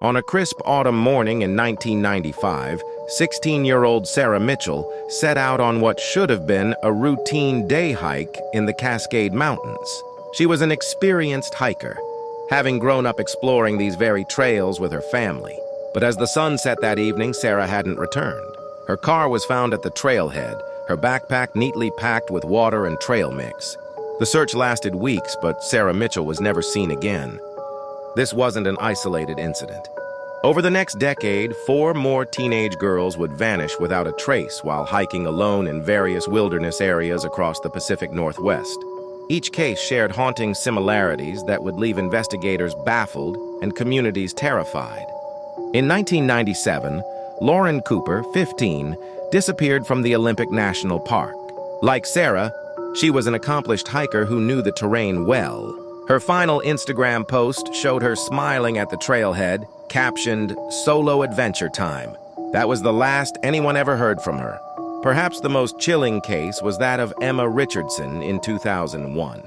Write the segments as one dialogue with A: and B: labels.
A: On a crisp autumn morning in 1995, 16-year-old Sarah Mitchell set out on what should have been a routine day hike in the Cascade Mountains. She was an experienced hiker, having grown up exploring these very trails with her family. But as the sun set that evening, Sarah hadn't returned. Her car was found at the trailhead, her backpack neatly packed with water and trail mix. The search lasted weeks, but Sarah Mitchell was never seen again. This wasn't an isolated incident. Over the next decade, 4 more teenage girls would vanish without a trace while hiking alone in various wilderness areas across the Pacific Northwest. Each case shared haunting similarities that would leave investigators baffled and communities terrified. In 1997, Lauren Cooper, 15, disappeared from the Olympic National Park. Like Sarah, she was an accomplished hiker who knew the terrain well. Her final Instagram post showed her smiling at the trailhead, captioned, "Solo Adventure Time." That was the last anyone ever heard from her. Perhaps the most chilling case was that of Emma Richardson in 2001.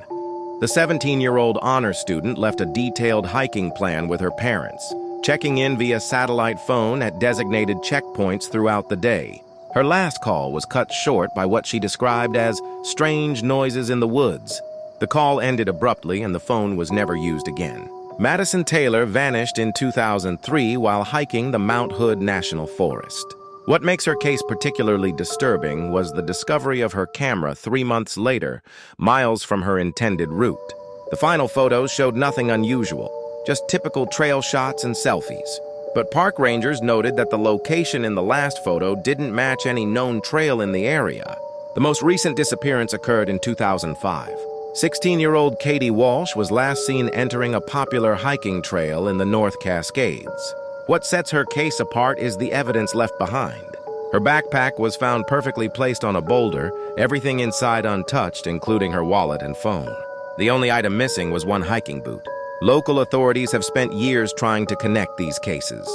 A: The 17-year-old honor student left a detailed hiking plan with her parents, checking in via satellite phone at designated checkpoints throughout the day. Her last call was cut short by what she described as strange noises in the woods. The call ended abruptly and the phone was never used again. Madison Taylor vanished in 2003 while hiking the Mount Hood National Forest. What makes her case particularly disturbing was the discovery of her camera 3 months later, miles from her intended route. The final photos showed nothing unusual, just typical trail shots and selfies. But park rangers noted that the location in the last photo didn't match any known trail in the area. The most recent disappearance occurred in 2005. 16-year-old Katie Walsh was last seen entering a popular hiking trail in the North Cascades. What sets her case apart is the evidence left behind. Her backpack was found perfectly placed on a boulder, everything inside untouched, including her wallet and phone. The only item missing was one hiking boot. Local authorities have spent years trying to connect these cases.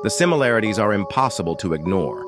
A: The similarities are impossible to ignore.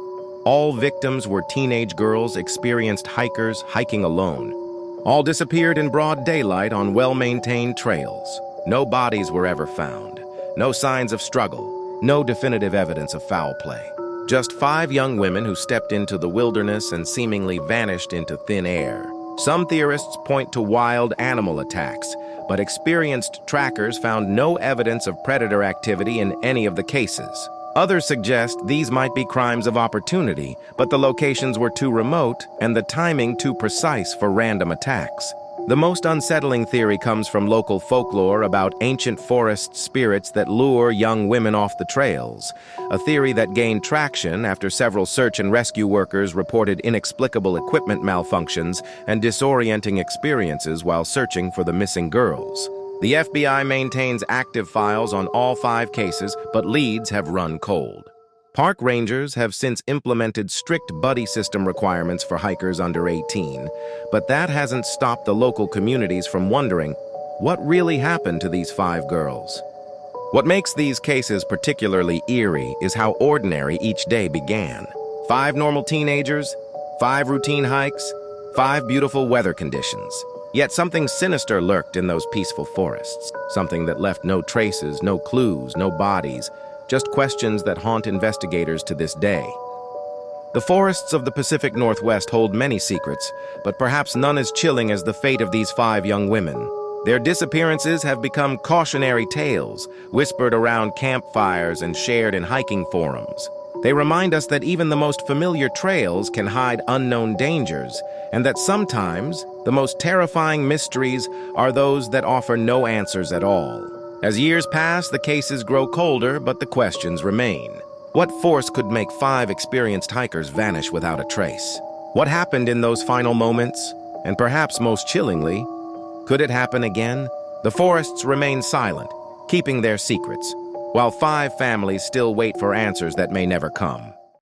A: All victims were teenage girls, experienced hikers hiking alone. All disappeared in broad daylight on well-maintained trails. No bodies were ever found. No signs of struggle. No definitive evidence of foul play. Just 5 young women who stepped into the wilderness and seemingly vanished into thin air. Some theorists point to wild animal attacks, but experienced trackers found no evidence of predator activity in any of the cases. Others suggest these might be crimes of opportunity, but the locations were too remote and the timing too precise for random attacks. The most unsettling theory comes from local folklore about ancient forest spirits that lure young women off the trails, a theory that gained traction after several search and rescue workers reported inexplicable equipment malfunctions and disorienting experiences while searching for the missing girls. The FBI maintains active files on all 5 cases, but leads have run cold. Park rangers have since implemented strict buddy system requirements for hikers under 18, but that hasn't stopped the local communities from wondering what really happened to these 5 girls. What makes these cases particularly eerie is how ordinary each day began. 5 normal teenagers, 5 routine hikes, 5 beautiful weather conditions. Yet something sinister lurked in those peaceful forests, something that left no traces, no clues, no bodies, just questions that haunt investigators to this day. The forests of the Pacific Northwest hold many secrets, but perhaps none as chilling as the fate of these 5 young women. Their disappearances have become cautionary tales, whispered around campfires and shared in hiking forums. They remind us that even the most familiar trails can hide unknown dangers, and that sometimes the most terrifying mysteries are those that offer no answers at all. As years pass, the cases grow colder, but the questions remain. What force could make 5 experienced hikers vanish without a trace? What happened in those final moments? And perhaps most chillingly, could it happen again? The forests remain silent, keeping their secrets, while 5 families still wait for answers that may never come.